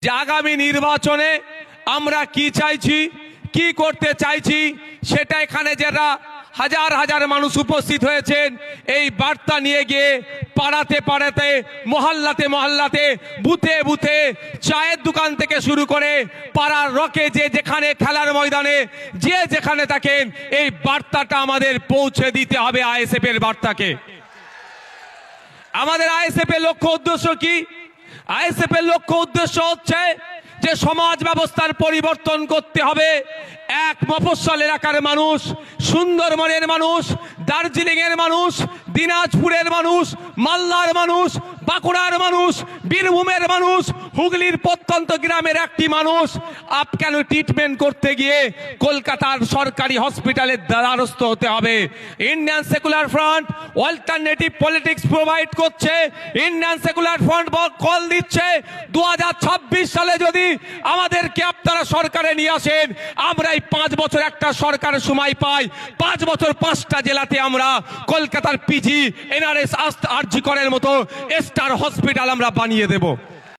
যে আগামী নির্বাচনে আমরা কি চাইছি, কি করতে চাইছি, সেটা এখানে যারা হাজার হাজার মানুষ উপস্থিত হয়েছেন এই বার্তা নিয়ে গিয়ে পাড়াতে পাড়াতে, মহল্লাতে মহল্লাতে, বুথে বুথে, চায়ের দোকান থেকে শুরু করে পাড়ার রকে যে যেখানে, খেলার ময়দানে যে যেখানে থাকেন, এই বার্তাটা আমাদের পৌঁছে দিতে হবে। আইএসএফ এর বার্তাকে। আমাদের আইএসএফ এর লক্ষ্য উদ্দেশ্য কি? আইএসএফ এর লক্ষ্য উদ্দেশ্য হচ্ছে যে সমাজ ব্যবস্থার পরিবর্তন করতে হবে। এক মফস্বল এলাকার মানুষ, সুন্দরবনের মানুষ, দার্জিলিং এর মানুষ, দিনাজপুরের মানুষ, মালদার মানুষ, বাঁকুড়ার মানুষ, বীরভূমের মানুষ, হুগলির প্রত্যন্ত গ্রামের একটি মানুষ কেন ট্রিটমেন্ট করতে গিয়ে কলকাতার সরকারি হসপিটালের দ্বারস্থ হতে হবে? Indian secular front alternative politics provide করছে। ইন্ডিয়ান সেকুলার ফ্রন্ট কল দিচ্ছে 2026 সালে যদি আমাদেরকে আপনারা সরকারে নিয়ে আসেন, আমরা এই 5 বছর একটা সরকারের সময় পাই, 5 বছর 5টা জেলাতে আমরা কলকাতার পিজি, এনআরএস, আরজি করের মতো স্টার হসপিটাল আমরা বানিয়ে দেব।